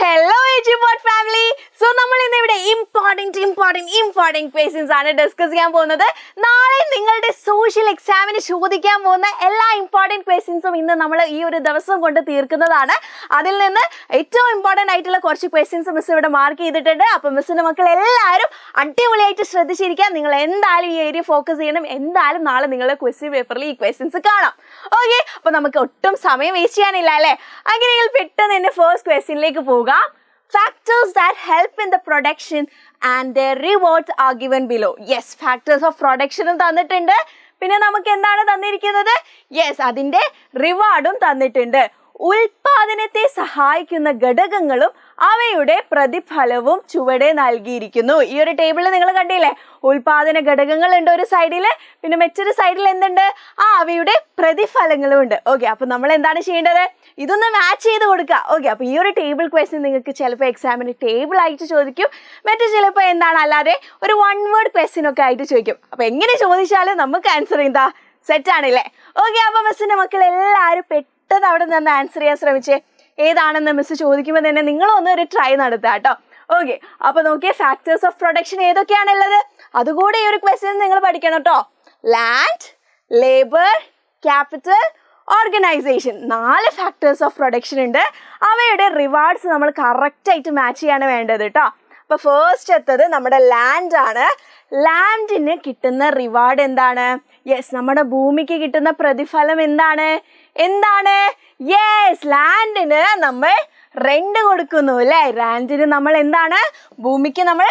Hello Agipod family. So നമ്മൾ ഇന്ന് ഇവിടെ important questions ആണ് ഡിസ്കസ് ചെയ്യാൻ പോകുന്നത്. നാളെ നിങ്ങളുടെ സോഷ്യൽ എക്സാമിന് ചോദിക്കാൻ പോകുന്ന എല്ലാ ഇമ്പോർട്ടന്റ് ക്വസ്റ്റ്യൻസും ഇന്ന് നമ്മൾ ഈ ഒരു ദിവസം കൊണ്ട് തീർക്കുന്നതാണ്. അതിൽ നിന്ന് ഏറ്റവും ഇമ്പോർട്ടന്റ് ആയിട്ടുള്ള കുറച്ച് ക്വസ്റ്റ്യൻസ് മിസ് ഇവിടെ മാർക്ക് ചെയ്തിട്ടുണ്ട്. അപ്പോൾ മിസ്സിന്റെ മക്കൾ എല്ലാവരും അടിപൊളിയായിട്ട് ശ്രദ്ധിച്ചിരിക്കുക. നിങ്ങൾ എന്തായാലും ഈ ഏരിയ ഫോക്കസ് ചെയ്യണം. എന്തായാലും നാളെ നിങ്ങളുടെ ക്വസ്റ്റ്യൻ പേപ്പറിൽ ഈ ക്വസ്റ്റ്യൻസ് കാണാം. ഓക്കെ, അപ്പോൾ നമുക്ക് ഒട്ടും സമയം വേസ്റ്റ് ചെയ്യാനില്ല അല്ലേ? അങ്ങനെയെങ്കിൽ പെട്ടെന്ന് തന്നെ ഫസ്റ്റ് ക്വസ്റ്റ്യനിലേക്ക് പോകാം. Factors that help in the production and their rewards are given below. Yes, factors of production തന്നിട്ടുണ്ട്. പിന്നെ നമുക്ക് എന്താണ് തന്നിരിക്കുന്നത്? Yes, അതിന്റെ റിവാർഡും തന്നിട്ടുണ്ട്. ഉൽപാദനത്തെ സഹായിക്കുന്ന ഘടകങ്ങളും അവയുടെ പ്രതിഫലവും ചുവടെ നൽകിയിരിക്കുന്നു. ഈ ഒരു ടേബിളിൽ നിങ്ങൾ കണ്ടില്ലേ, ഉൽപാദന ഘടകങ്ങൾ ഉണ്ട് ഒരു സൈഡിൽ, പിന്നെ മറ്റൊരു സൈഡിൽ എന്തുണ്ട്? അവയുടെ പ്രതിഫലങ്ങളും ഉണ്ട്. ഓക്കെ, അപ്പൊ നമ്മൾ എന്താണ് ചെയ്യേണ്ടത്? ഇതൊന്ന് മാച്ച് ചെയ്ത് കൊടുക്കുക. ഓക്കെ, അപ്പൊ ഈ ഒരു ടേബിൾ ക്വസ്റ്റ്യൻ നിങ്ങൾക്ക് ചിലപ്പോൾ എക്സാമിന് ടേബിൾ ആയിട്ട് ചോദിക്കും, മറ്റു ചിലപ്പോൾ എന്താണ് അല്ലാതെ ഒരു വൺ വേർഡ് ക്വസ്റ്റ്യൻ ഒക്കെ ആയിട്ട് ചോദിക്കും. അപ്പൊ എങ്ങനെ ചോദിച്ചാലും നമുക്ക് ആൻസർ എന്താ സെറ്റ് ആണല്ലേ? ഓക്കെ, അപ്പൊ മിസ്സിന്റെ മക്കൾ എല്ലാവരും പെട്ടെന്ന് അവിടെ നിന്ന് ആൻസർ ചെയ്യാൻ ശ്രമിച്ചേ. ഏതാണെന്ന് മിസ് ചോദിക്കുമ്പോൾ തന്നെ നിങ്ങളൊന്ന് ഒരു ട്രൈ നടത്തുക കേട്ടോ. ഓക്കെ, അപ്പൊ നോക്കിയേ, ഫാക്ടേഴ്സ് ഓഫ് പ്രൊഡക്ഷൻ ഏതൊക്കെയാണുള്ളത് അതുകൂടെ ഈ ഒരു ക്വസ്റ്റ്യൻ നിങ്ങൾ പഠിക്കണം കേട്ടോ. Land, labour, capital, organisation, 4 factors of production ഉണ്ട്. അവയുടെ റിവാർഡ്സ് നമ്മൾ കറക്റ്റ് ആയിട്ട് മാച്ച് ചെയ്യാണ് വേണ്ടത് കേട്ടോ. അപ്പൊ ഫസ്റ്റ് എത്തത് നമ്മുടെ ലാൻഡ് ആണ്. ലാൻഡിന് കിട്ടുന്ന റിവാർഡ് എന്താണ്? യെസ്, നമ്മുടെ ഭൂമിക്ക് കിട്ടുന്ന പ്രതിഫലം എന്താണ്? യെസ്, ലാൻഡിന് നമ്മൾ റെന്റ് കൊടുക്കുന്നു അല്ലേ? ലാൻഡിന് നമ്മൾ എന്താണ്? ഭൂമിക്ക് നമ്മൾ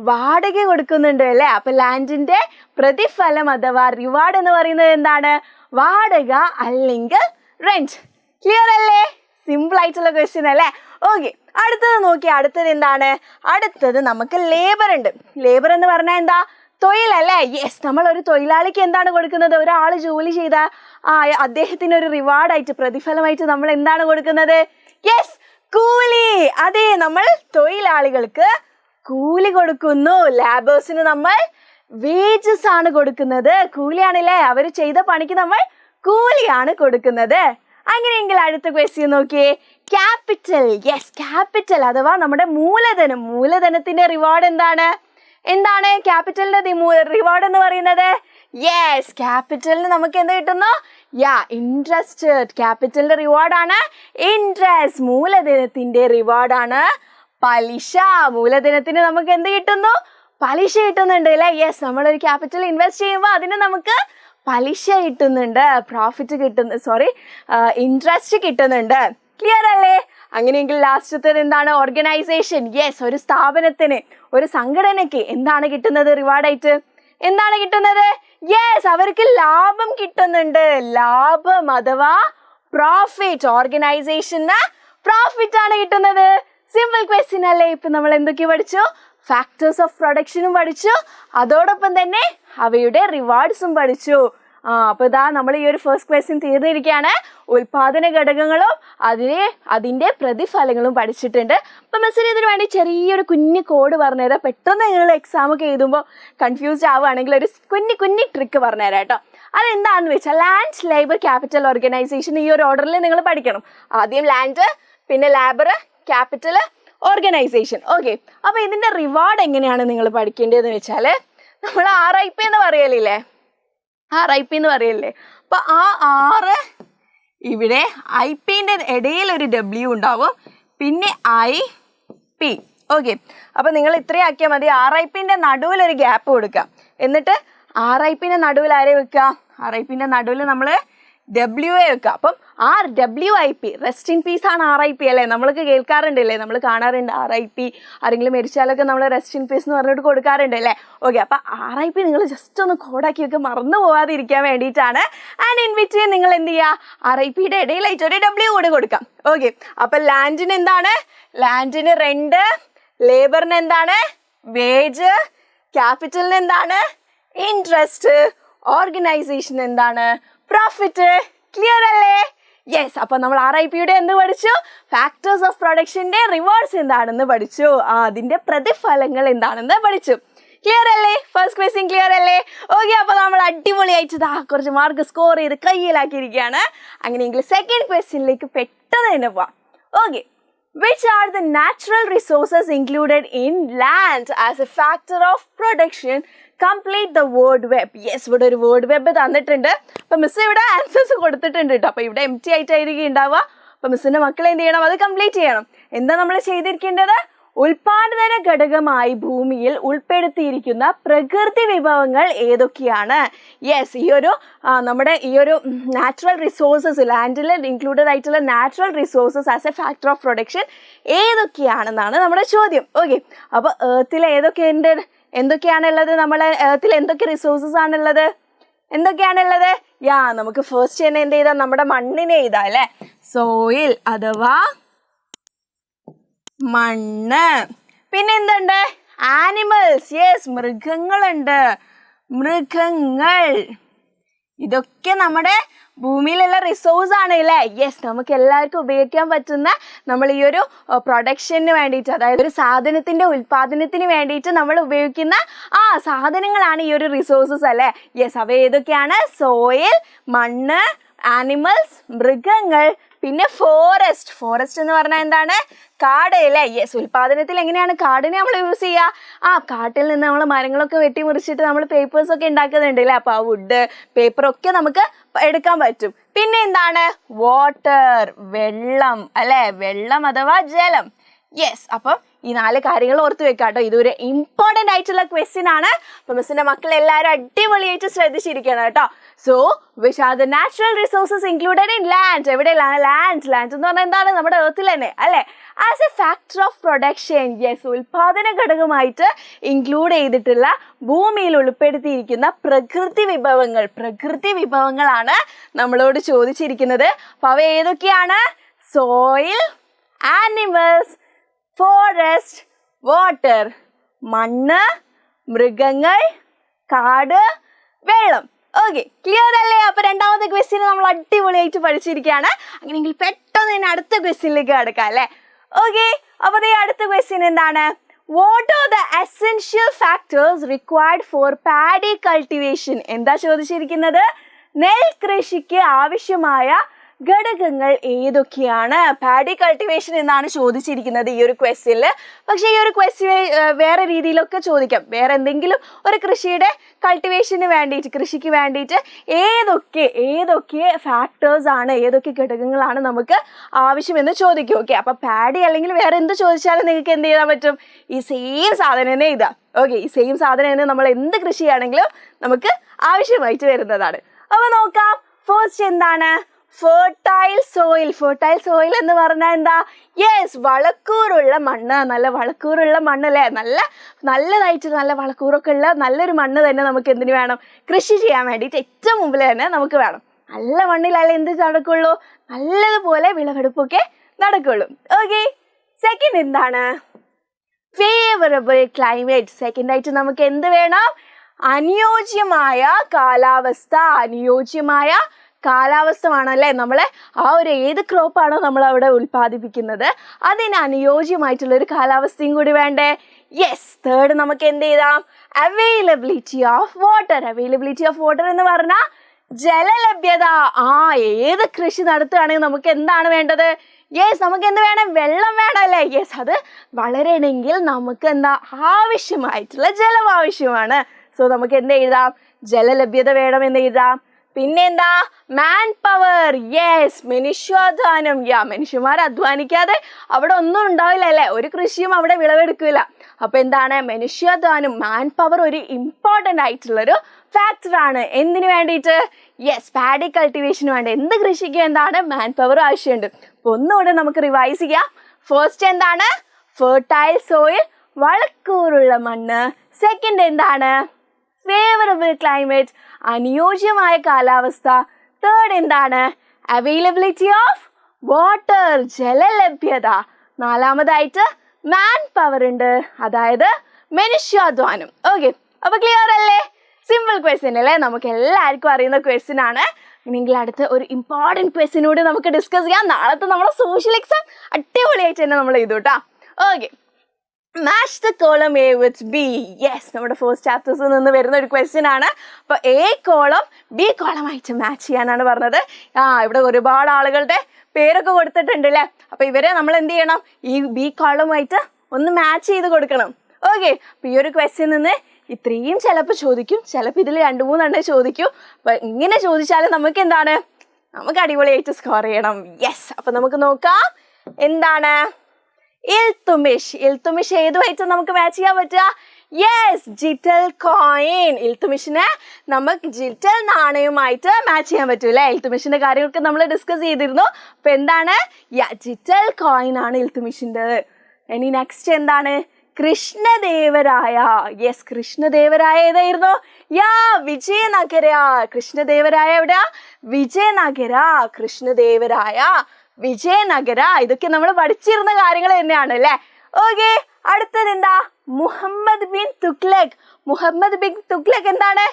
വാടക കൊടുക്കുന്നുണ്ട് അല്ലേ? അപ്പൊ ലാൻഡിന്റെ പ്രതിഫലം അഥവാ റിവാർഡ് എന്ന് പറയുന്നത് എന്താണ്? വാടക അല്ലെങ്കിൽ റെന്റ്. ക്ലിയർ അല്ലേ? സിമ്പിൾ ആയിട്ടുള്ള ക്വസ്റ്റ്യൻ അല്ലേ? ഓക്കെ, അടുത്തത് നോക്കി, അടുത്തത് എന്താണ്? അടുത്തത് നമുക്ക് ലേബർ ഉണ്ട്. ലേബർ എന്ന് പറഞ്ഞാൽ എന്താ? തൊഴിലല്ലേ? യെസ്, നമ്മൾ ഒരു തൊഴിലാളിക്ക് എന്താണ് കൊടുക്കുന്നത്? ഒരാൾ ജോലി ചെയ്ത അദ്ദേഹത്തിന് ഒരു റിവാർഡായിട്ട്, പ്രതിഫലമായിട്ട് നമ്മൾ എന്താണ് കൊടുക്കുന്നത്? യെസ്, കൂലി. അതെ, നമ്മൾ തൊഴിലാളികൾക്ക് കൂലി കൊടുക്കുന്നു. ലേബേഴ്സിന് നമ്മൾ വേജസ് ആണ് കൊടുക്കുന്നത്. കൂലിയാണല്ലേ? അവർ ചെയ്ത പണിക്ക് നമ്മൾ കൂലിയാണ് കൊടുക്കുന്നത്. അങ്ങനെയെങ്കിൽ അടുത്ത ക്വസ്റ്റ്യൻ നോക്കിയേ, ക്യാപിറ്റൽ. യെസ്, ക്യാപിറ്റൽ അഥവാ നമ്മുടെ മൂലധനം. മൂലധനത്തിന്റെ റിവാർഡ് എന്താണ്? ക്യാപിറ്റലിന്റെ റിവാർഡ് എന്ന് പറയുന്നത്? യെസ്, ക്യാപിറ്റലിന് നമുക്ക് എന്ത് കിട്ടുന്നു? ഇൻട്രസ്റ്റ്. ക്യാപിറ്റലിന്റെ റിവാർഡാണ് ഇൻട്രസ്റ്റ്. മൂലധനത്തിന്റെ റിവാർഡാണ് പലിശ. മൂലധനത്തിന് നമുക്ക് എന്ത് കിട്ടുന്നു? പലിശ കിട്ടുന്നുണ്ട് അല്ലേ? യെസ്, നമ്മളൊരു ക്യാപിറ്റൽ ഇൻവെസ്റ്റ് ചെയ്യുമ്പോൾ അതിന് നമുക്ക് പലിശ കിട്ടുന്നുണ്ട്, ഇൻട്രസ്റ്റ് കിട്ടുന്നുണ്ട്. ക്ലിയർ അല്ലേ? അങ്ങനെയെങ്കിൽ ലാസ്റ്റത്തേത് എന്താണ്? ഓർഗനൈസേഷൻ. യെസ്, ഒരു സ്ഥാപനത്തിന്, ഒരു സംഘടനയ്ക്ക് എന്താണ് കിട്ടുന്നത് റിവാർഡായിട്ട്? എന്താണ് കിട്ടുന്നത്? യെസ്, അവർക്ക് ലാഭം കിട്ടുന്നുണ്ട്. ലാഭം അഥവാ പ്രോഫിറ്റ്. ഓർഗനൈസേഷന് പ്രോഫിറ്റ് ആണ് കിട്ടുന്നത്. സിമ്പിൾ ക്വസ്റ്റ്യൻ അല്ലേ? ഇപ്പൊ നമ്മൾ എന്തൊക്കെ പഠിച്ചു? ഫാക്ടേഴ്സ് ഓഫ് പ്രൊഡക്ഷനും പഠിച്ചു, അതോടൊപ്പം തന്നെ അവയുടെ റിവാർഡ്സും പഠിച്ചു. അപ്പൊ ഇതാ നമ്മൾ ഈ ഒരു ഫസ്റ്റ് ക്വസ്റ്റ്യൻ തീർന്നിരിക്കുകയാണ്. ഉൽപാദന ഘടകങ്ങളും അതിന്റെ പ്രതിഫലങ്ങളും പഠിച്ചിട്ടുണ്ട്. അപ്പൊ മിസ്സിന് ഇതിനു വേണ്ടി ചെറിയൊരു കുഞ്ഞു കോഡ് പറഞ്ഞുതരാം. പെട്ടെന്ന് നിങ്ങൾ എക്സാം ഒക്കെ എഴുതുമ്പോൾ കൺഫ്യൂസ്ഡ് ആവുകയാണെങ്കിൽ ഒരു കുഞ്ഞി ട്രിക്ക് പറഞ്ഞുതരാം കേട്ടോ. അതെന്താണെന്ന് വെച്ചാൽ, ലാൻഡ്, ലേബർ, ക്യാപിറ്റൽ, ഓർഗനൈസേഷൻ, ഈ ഒരു ഓർഡറിൽ നിങ്ങൾ പഠിക്കണം. ആദ്യം ലാൻഡ്, പിന്നെ ലേബർ, ക്യാപിറ്റൽ, ഓർഗനൈസേഷൻ. ഓക്കെ, അപ്പൊ ഇതിന്റെ റിവാർഡ് എങ്ങനെയാണ് നിങ്ങൾ പഠിക്കേണ്ടതെന്ന് വെച്ചാൽ, നമ്മൾ RIP എന്ന് പറയലില്ലേ? RIP എന്ന് പറയല്ലേ? അപ്പൊ ആ ഇവിടെ IP-ന്റെ ഇടയിൽ ഒരു W ഉണ്ടാവും, പിന്നെ IP. ഓക്കെ, അപ്പൊ നിങ്ങൾ ഇത്രയും ആക്കിയാൽ മതി. RIP-ന്റെ നടുവിൽ ഒരു ഗ്യാപ്പ് കൊടുക്കുക. എന്നിട്ട് RIP-ന്റെ നടുവിൽ ആരെ വെക്കുക? RIP-ന്റെ നടുവിൽ നമ്മൾ WA വെക്കുക. അപ്പം RWIP, റെസ്റ്റ് ഇൻ പീസ് ആണ് RIP അല്ലേ? നമ്മൾക്ക് കേൾക്കാറുണ്ടല്ലേ, നമ്മൾ കാണാറുണ്ട് RIP. ആരെങ്കിലും മരിച്ചാലൊക്കെ നമ്മൾ റെസ്റ്റ് ഇൻ പീസ് എന്ന് പറഞ്ഞിട്ട് കൊടുക്കാറുണ്ട് അല്ലേ? ഓക്കെ, അപ്പൊ RIP നിങ്ങൾ ജസ്റ്റ് ഒന്ന് കോഡാക്കി വെക്കുക, മറന്നു പോവാതിരിക്കാൻ വേണ്ടിയിട്ടാണ്. ആൻഡ് ഇൻ ബിറ്റ്വീൻ നിങ്ങൾ എന്ത് ചെയ്യുക? RIP-യുടെ ഇടയിലായിട്ട് ഒരു W കൂടെ കൊടുക്കാം. ഓക്കെ, അപ്പൊ ലാൻഡിന് എന്താണ്? ലാൻഡിന് റെന്റ്, ലേബറിന് എന്താണ്? വേജ്, ക്യാപിറ്റലിന് എന്താണ്? ഇൻട്രസ്റ്റ്, ഓർഗനൈസേഷൻ എന്താണ്? പ്രോഫിറ്റ്. ക്ലിയർ അല്ലേ? യെസ്, അപ്പൊ നമ്മൾ RIP-യുടെ എന്ത് പഠിച്ചു? ഫാക്ടേഴ്സ് ഓഫ് പ്രൊഡക്ഷന്റെ റിവാർഡ്സ് എന്താണെന്ന് പഠിച്ചു, അതിന്റെ പ്രതിഫലങ്ങൾ എന്താണെന്ന് പഠിച്ചു. ക്ലിയർ അല്ലേ? ഫസ്റ്റ് ക്വസ്റ്റ്യൻ ക്ലിയർ അല്ലേ? ഓക്കെ, അപ്പൊ നമ്മൾ അടിപൊളിയായിട്ട് കുറച്ച് മാർക്ക് സ്കോർ ചെയ്ത് കയ്യിലാക്കിയിരിക്കുകയാണ്. അങ്ങനെയെങ്കിൽ സെക്കൻഡ് ക്വസ്റ്റ്യനിലേക്ക് പെട്ടെന്ന് തന്നെ പോവാം. Okay, Which are the natural resources included in land as a factor of production? Complete the word web. Yes, ഇവിടെ ഒരു വേർഡ് വെബ് തന്നിട്ടുണ്ട്. അപ്പം മിസ് ഇവിടെ ആൻസേഴ്സ് കൊടുത്തിട്ടുണ്ട് കേട്ടോ. അപ്പം ഇവിടെ എംപ്റ്റി ആയിട്ടായിരിക്കും ഉണ്ടാവുക. അപ്പം മിസ്സിൻ്റെ മക്കൾ എന്ത് ചെയ്യണം? അത് കംപ്ലീറ്റ് ചെയ്യണം. എന്താ നമ്മൾ ചെയ്തിരിക്കേണ്ടത്? ഉൽപാദന ഘടകമായി ഭൂമിയിൽ ഉൾപ്പെടുത്തിയിരിക്കുന്ന പ്രകൃതി വിഭവങ്ങൾ ഏതൊക്കെയാണ്? യെസ്, നമ്മുടെ ഈ ഒരു നാച്ചുറൽ റിസോഴ്സസ്, ലാൻഡിൽ ഇൻക്ലൂഡഡ് ആയിട്ടുള്ള natural resources as a factor of production ഏതൊക്കെയാണെന്നാണ് നമ്മുടെ ചോദ്യം. ഓക്കെ, അപ്പോൾ ഏർത്തിൽ എന്തൊക്കെയാണുള്ളത്? നമ്മളെ ഏർത്തിൽ എന്തൊക്കെ റിസോഴ്സസ് ആണുള്ളത്? എന്തൊക്കെയാണുള്ളത്? നമുക്ക് ഫസ്റ്റ് തന്നെ എന്ത് ചെയ്താൽ നമ്മുടെ മണ്ണിനെ എഴുതാം അല്ലേ? സോയിൽ അഥവാ മണ്ണ്. പിന്നെ എന്തുണ്ട്? ആനിമൽസ്. യെസ്, മൃഗങ്ങളുണ്ട്. മൃഗങ്ങൾ ഇതൊക്കെ നമ്മുടെ ഭൂമിയിലുള്ള റിസോഴ്സ് ആണ് അല്ലേ? യെസ്, നമുക്ക് എല്ലാവർക്കും ഉപയോഗിക്കാൻ പറ്റുന്ന, നമ്മൾ ഈ ഒരു പ്രൊഡക്ഷന് വേണ്ടിയിട്ട്, അതായത് ഒരു സാധനത്തിന്റെ ഉൽപാദനത്തിന് വേണ്ടിയിട്ട് നമ്മൾ ഉപയോഗിക്കുന്ന സാധനങ്ങളാണ് ഈ ഒരു റിസോഴ്സസ് അല്ലേ? യെസ്, അവ ഏതൊക്കെയാണ്? സോയിൽ, മണ്ണ്, ആനിമൽസ്, മൃഗങ്ങൾ, പിന്നെ ഫോറസ്റ്റ് എന്ന് പറഞ്ഞാൽ എന്താണ്? കാട് അല്ലേ? യെസ്, ഉൽപാദനത്തിൽ എങ്ങനെയാണ് കാടിനെ നമ്മൾ യൂസ് ചെയ്യുക? കാട്ടിൽ നിന്ന് നമ്മൾ മരങ്ങളൊക്കെ വെട്ടി മുറിച്ചിട്ട് നമ്മൾ പേപ്പേഴ്സ് ഒക്കെ ഉണ്ടാക്കുന്നുണ്ട് അല്ലേ? അപ്പോൾ ആ വുഡ്, പേപ്പറൊക്കെ നമുക്ക് എടുക്കാൻ പറ്റും. പിന്നെ എന്താണ്? വാട്ടർ, വെള്ളം അല്ലേ? വെള്ളം അഥവാ ജലം. യെസ്, അപ്പം ഈ 4 കാര്യങ്ങൾ ഓർത്ത് വെക്കാം കേട്ടോ. ഇതൊരു ഇമ്പോർട്ടൻ്റ് ആയിട്ടുള്ള ക്വസ്റ്റ്യൻ ആണ്. അപ്പം മിസ്സിൻ്റെ മക്കൾ എല്ലാവരും അടിപൊളിയായിട്ട് ശ്രദ്ധിച്ചിരിക്കണം കേട്ടോ. So which are the natural resources included in land? എവിടെയാണ് ലാൻഡ്? ലാൻഡ് എന്ന് പറഞ്ഞാൽ എന്താണ്? നമ്മുടെ എർത്തിൽ തന്നെ അല്ലേ? As a factor of production. Yes, ഉൽപാദന ഘടകമായിട്ട് ഇൻക്ലൂഡ് ചെയ്തിട്ടുള്ള, ഭൂമിയിൽ ഉൾപ്പെടുത്തിയിരിക്കുന്ന പ്രകൃതി വിഭവങ്ങളാണ് നമ്മളോട് ചോദിച്ചിരിക്കുന്നത്. അപ്പോൾ അവ ഏതൊക്കെയാണ്? സോയിൽ, ആനിമൽസ്, ഫോറസ്റ്റ്, വാട്ടർ, മണ്ണ്, മൃഗങ്ങൾ, കാട്, വെള്ളം. ഓക്കെ, ക്ലിയർ അല്ലേ? അപ്പൊ രണ്ടാമത്തെ ക്വസ്റ്റ്യൻ നമ്മൾ അടിപൊളിയായിട്ട് പഠിച്ചിരിക്കുകയാണ്. അങ്ങനെയെങ്കിൽ പെട്ടെന്ന് തന്നെ അടുത്ത ക്വസ്റ്റ്യനിലേക്ക് കിടക്കാം അല്ലേ? ഓക്കെ, അപ്പൊ അടുത്ത ക്വസ്റ്റ്യൻ എന്താണ്? What are the essential factors required for paddy cultivation? എന്താ ചോദിച്ചിരിക്കുന്നത്? നെൽ കൃഷിക്ക് ആവശ്യമായ ഘടകങ്ങൾ ഏതൊക്കെയാണ്? പാഡി കൾട്ടിവേഷൻ എന്നാണ് ചോദിച്ചിരിക്കുന്നത് ഈ ഒരു ക്വസ്റ്റ്യനിൽ. പക്ഷേ ഈ ഒരു ക്വസ്റ്റ്യൻ വേറെ രീതിയിലൊക്കെ ചോദിക്കാം. വേറെ എന്തെങ്കിലും ഒരു കൃഷിയുടെ കൾട്ടിവേഷന് വേണ്ടിയിട്ട്, കൃഷിക്ക് വേണ്ടിയിട്ട് ഏതൊക്കെ ഫാക്ടേഴ്സ് ആണ്, ഏതൊക്കെ ഘടകങ്ങളാണ് നമുക്ക് ആവശ്യമെന്ന് ചോദിക്കും. ഓക്കെ, അപ്പോൾ പാഡി അല്ലെങ്കിൽ വേറെ എന്ത് ചോദിച്ചാലും നിങ്ങൾക്ക് എന്ത് ചെയ്യാൻ പറ്റും? ഈ സെയിം സാധനം തന്നെ എഴുതാം. ഓക്കെ, ഈ സെയിം സാധനം തന്നെ നമ്മൾ എന്ത് കൃഷിയാണെങ്കിലും നമുക്ക് ആവശ്യമായിട്ട് വരുന്നതാണ്. അപ്പോൾ നോക്കാം, ഫസ്റ്റ് എന്താണ്? ഫെർട്ടൈൽ സോയിൽ എന്ന് പറഞ്ഞാൽ എന്താ? യെസ്, വളക്കൂറുള്ള മണ്ണ്. നല്ല വളക്കൂറുള്ള മണ്ണ് അല്ലേ? നല്ലതായിട്ട് നല്ല വളക്കൂറൊക്കെ ഉള്ള നല്ലൊരു മണ്ണ് തന്നെ നമുക്ക് എന്തിനു വേണം? കൃഷി ചെയ്യാൻ വേണ്ടിയിട്ട് ഏറ്റവും മുമ്പിൽ തന്നെ നമുക്ക് വേണം. നല്ല മണ്ണിലല്ലേ എന്ത് നടക്കുള്ളൂ? നല്ലതുപോലെ വിളവെടുപ്പൊക്കെ നടക്കുള്ളൂ. ഓക്കെ, സെക്കൻഡ് എന്താണ്? Favourable climate. സെക്കൻഡ് ആയിട്ട് നമുക്ക് എന്ത് വേണം? അനുയോജ്യമായ കാലാവസ്ഥ വേണമല്ലേ? നമ്മളെ ഏത് ക്രോപ്പാണോ നമ്മൾ അവിടെ ഉൽപ്പാദിപ്പിക്കുന്നത് അതിന് അനുയോജ്യമായിട്ടുള്ളൊരു കാലാവസ്ഥയും കൂടി വേണ്ടേ? യെസ്, തേർഡ് നമുക്ക് എന്ത് ചെയ്താം? അവൈലബിലിറ്റി ഓഫ് വാട്ടർ എന്ന് പറഞ്ഞാൽ ജലലഭ്യത. ഏത് കൃഷി നടത്തുകയാണെങ്കിൽ നമുക്ക് എന്താണ് വേണ്ടത്? യെസ്, നമുക്ക് എന്ത് വേണം? വെള്ളം വേണം അല്ലേ? യെസ്, അത് വളരണമെങ്കിൽ നമുക്ക് ആവശ്യമായിട്ടുള്ള ജലം ആവശ്യമാണ്. സോ നമുക്ക് എന്ത് എഴുതാം? ജലലഭ്യത വേണമെന്ന് എഴുതാം. പിന്നെന്താ? Man power. യെസ്, മനുഷ്യാധ്വാനം. മനുഷ്യന്മാർ അധ്വാനിക്കാതെ അവിടെ ഒന്നും ഉണ്ടാവില്ല അല്ലേ? ഒരു കൃഷിയും അവിടെ വിളവെടുക്കില്ല. അപ്പൊ എന്താണ്? മനുഷ്യാധ്വാനം, മാൻ പവർ ഒരു ഇമ്പോർട്ടൻ്റ് ആയിട്ടുള്ളൊരു ഫാക്ടറാണ്. എന്തിനു വേണ്ടിയിട്ട്? യെസ്, പാഡി കൾട്ടിവേഷന് വേണ്ടി. എന്ത് കൃഷിക്കും എന്താണ്? മാൻ പവർ ആവശ്യമുണ്ട്. അപ്പൊ ഒന്നുകൂടെ നമുക്ക് റിവൈസ് ചെയ്യാം. ഫസ്റ്റ് എന്താണ്? ഫെർട്ടൈൽ സോയിൽ, വളക്കൂറുള്ള മണ്ണ്. സെക്കൻഡ് എന്താണ്? ഫേവറബിൾ ക്ലൈമറ്റ്, അനുയോജ്യമായ കാലാവസ്ഥ. തേർഡ് എന്താണ്? അവൈലബിലിറ്റി ഓഫ് വാട്ടർ, ജലലഭ്യത. നാലാമതായിട്ട് മാൻ പവർ ഉണ്ട്, അതായത് മനുഷ്യാധ്വാനം. ഓക്കെ, അപ്പൊ ക്ലിയർ അല്ലേ? സിമ്പിൾ ക്വസ്റ്റ്യൻ അല്ലേ? നമുക്ക് എല്ലാവർക്കും അറിയുന്ന ക്വസ്റ്റ്യൻ ആണ്. ഇനിയെങ്കിൽ അടുത്ത ഒരു ഇമ്പോർട്ടൻറ്റ് ക്വസ്റ്റ്യനോട് നമുക്ക് ഡിസ്കസ് ചെയ്യാം. നാളത്തെ നമ്മുടെ സോഷ്യൽ എക്സാം അടിപൊളിയായിട്ട് തന്നെ നമ്മൾ ചെയ്തു കേട്ടോ. Okay, match the column A with B. Yes, നമ്മുടെ ഫസ്റ്റ് ചാപ്റ്റേഴ്സിൽ നിന്ന് വരുന്ന ഒരു ക്വസ്റ്റ്യൻ ആണ്. അപ്പോൾ എ കോളം ബി കോളമായിട്ട് മാച്ച് ചെയ്യാനാണ് പറഞ്ഞത്. ഇവിടെ ഒരുപാട് ആളുകളുടെ പേരൊക്കെ കൊടുത്തിട്ടുണ്ട് അല്ലേ? അപ്പൊ ഇവരെ നമ്മൾ എന്ത് ചെയ്യണം? ഈ ബി കോളമായിട്ട് ഒന്ന് മാച്ച് ചെയ്ത് കൊടുക്കണം. ഓക്കെ, അപ്പൊ ഈ ഒരു ക്വസ്റ്റ്യൻ നിന്ന് ഇത്രയും ചിലപ്പോൾ ചോദിക്കും, ചിലപ്പോൾ ഇതിൽ 2-3 ചോദിക്കും. അപ്പൊ ഇങ്ങനെ ചോദിച്ചാലും നമുക്ക് എന്താണ്, നമുക്ക് അടിപൊളിയായിട്ട് സ്കോർ ചെയ്യണം. യെസ്, അപ്പൊ നമുക്ക് നോക്കാം എന്താണ് ഇൽത്തുമിഷ്. ഇൽത്തുമിഷ് ഏതുമായിട്ട് നമുക്ക് മാച്ച് ചെയ്യാൻ പറ്റുക? Yes, ജിറ്റൽ coin. ഇൽത്തുമിഷിനെ നമുക്ക് ജിറ്റൽ നാണയവുമായിട്ട് മാച്ച് ചെയ്യാൻ പറ്റും അല്ലേ? ഇൽത്തുമിഷിന്റെ കാര്യങ്ങളൊക്കെ നമ്മൾ ഡിസ്കസ് ചെയ്തിരുന്നു. അപ്പൊ എന്താണ്, ജിറ്റൽ കോയിൻ ആണ് ഇൽത്തുമിഷിൻ്റെ. ഇനി നെക്സ്റ്റ് എന്താണ്? കൃഷ്ണദേവരായ. യെസ്, കൃഷ്ണദേവരായ ഏതായിരുന്നു? വിജയനഗര. കൃഷ്ണദേവരായ എവിടെയാ? വിജയനഗര. കൃഷ്ണദേവരായ വിജയനഗര. ഇതൊക്കെ നമ്മൾ പഠിച്ചിരുന്ന കാര്യങ്ങൾ തന്നെയാണ് അല്ലേ? ഓക്കെ, അടുത്തത് എന്താ? മുഹമ്മദ് ബിൻ തുഗ്ലക്. മുഹമ്മദ് ബിൻ തുഗ്ലക് എന്താണ്?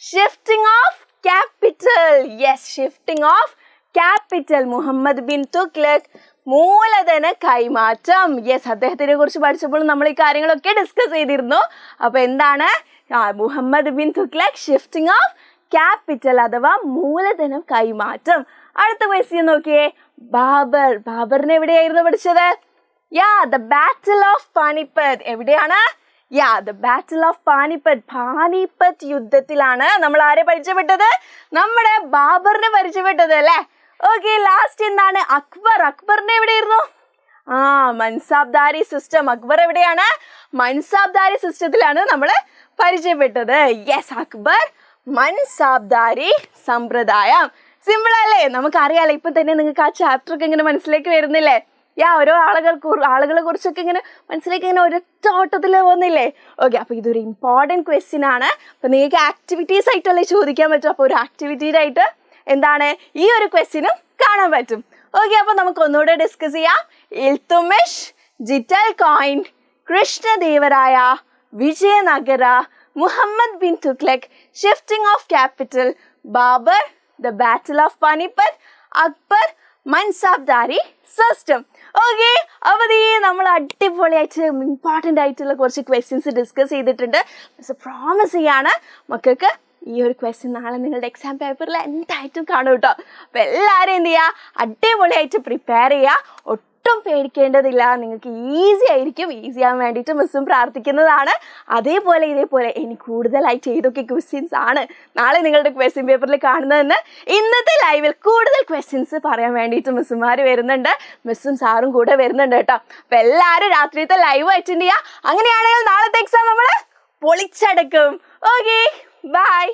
Shifting of capital. Yes, shifting of capital. Muhammad bin Tughlaq മൂലധന കൈമാറ്റം. യെസ്, അദ്ദേഹത്തിനെ കുറിച്ച് പഠിച്ചപ്പോൾ നമ്മൾ ഈ കാര്യങ്ങളൊക്കെ ഡിസ്കസ് ചെയ്തിരുന്നു. അപ്പൊ എന്താണ്? Muhammad bin Tughlaq shifting of capital അഥവാ മൂലധന കൈമാറ്റം. അടുത്ത ക്വസ്റ്റ്യൻ നോക്കിയേ, ബാബർ. ബാബറിനെ എവിടെയായിരുന്നു പഠിച്ചത്? The battle of Panipat. എവിടെയാണ്? The battle of Panipat. Panipat യുദ്ധത്തിലാണ് നമ്മൾ ആരെ പരിചയപ്പെട്ടത്? നമ്മുടെ ബാബറിനെ പരിചയപ്പെട്ടത് അല്ലേ? ഓക്കെ, ലാസ്റ്റ് എന്താണ്? അക്ബർ. അക്ബറിനെ എവിടെയായിരുന്നു? മൻസാബ്ദാരി സിസ്റ്റം. അക്ബർ എവിടെയാണ്? മൻസാബ്ദാരി സിസ്റ്റത്തിലാണ് നമ്മൾ പരിചയപ്പെട്ടത്. യെസ്, അക്ബർ മൻസാബ്ദാരി സമ്പ്രദായം. സിമ്പിൾ അല്ലേ? നമുക്കറിയാലോ, ഇപ്പൊ തന്നെ നിങ്ങൾക്ക് ആ ചാപ്റ്റർ ഒക്കെ ഇങ്ങനെ മനസ്സിലേക്ക് വരുന്നില്ലേ? ഓരോ ആളുകളെ കുറിച്ചൊക്കെ ഇങ്ങനെ മനസ്സിലേക്ക് ഇങ്ങനെ ഒരൊറ്റ ഓട്ടത്തിൽ പോകുന്നില്ലേ? ഓക്കെ, അപ്പൊ ഇതൊരു ഇമ്പോർട്ടൻറ്റ് ക്വസ്റ്റ്യൻ ആണ്. അപ്പൊ നിങ്ങൾക്ക് ആക്ടിവിറ്റീസ് ആയിട്ടല്ലേ ചോദിക്കാൻ പറ്റും. അപ്പൊ ഒരു ആക്ടിവിറ്റിയായിട്ട് എന്താണ് ഈ ഒരു ക്വസ്റ്റ്യനും കാണാൻ പറ്റും. ഓക്കെ, അപ്പൊ നമുക്ക് ഒന്നുകൂടെ ഡിസ്കസ് ചെയ്യാം. Iltutmish, jital coin, Krishnadevaraya, Vijayanagara, Muhammad bin Tughlaq, shifting of capital, Babur, the battle of Panipat, Akbar, mansabdari system. Okay, അപ്പോൾ നമ്മൾ അടിപൊളിയായിട്ട് ഇമ്പോർട്ടൻ്റ് ആയിട്ടുള്ള കുറച്ച് ക്വസ്റ്റ്യൻസ് ഡിസ്കസ് ചെയ്തിട്ടുണ്ട്. പ്രോമിസ് ചെയ്യാണ് മക്കൾക്ക് ഈ ഒരു ക്വസ്റ്റ്യൻ നാളെ നിങ്ങളുടെ എക്സാം പേപ്പറിൽ എന്തായിട്ടും കാണും കേട്ടോ. അപ്പം എല്ലാവരും എന്ത് ചെയ്യുക, അടിപൊളിയായിട്ട് പ്രിപ്പയർ ചെയ്യുക. ഒട്ടും പേടിക്കേണ്ടതില്ല, നിങ്ങൾക്ക് ഈസി ആയിരിക്കും. ഈസി ആവാൻ വേണ്ടിയിട്ട് മിസ്സും പ്രാർത്ഥിക്കുന്നതാണ്. അതേപോലെ ഇനി കൂടുതലായിട്ട് ഏതൊക്കെ ക്വസ്റ്റ്യൻസ് ആണ് നാളെ നിങ്ങളുടെ ക്വസ്റ്റ്യൻ പേപ്പറിൽ കാണുന്നതെന്ന് ഇന്നത്തെ ലൈവിൽ കൂടുതൽ ക്വസ്റ്റ്യൻസ് പറയാൻ വേണ്ടിയിട്ട് മിസ്സുമാർ വരുന്നുണ്ട്. മിസ്സും സാറും കൂടെ വരുന്നുണ്ട് കേട്ടോ. അപ്പം എല്ലാവരും രാത്രിയത്തെ ലൈവ് അറ്റൻഡ് ചെയ്യുക. അങ്ങനെയാണെങ്കിൽ നാളത്തെ എക്സാം നമ്മൾ പൊളിച്ചടക്കും. Okay, by.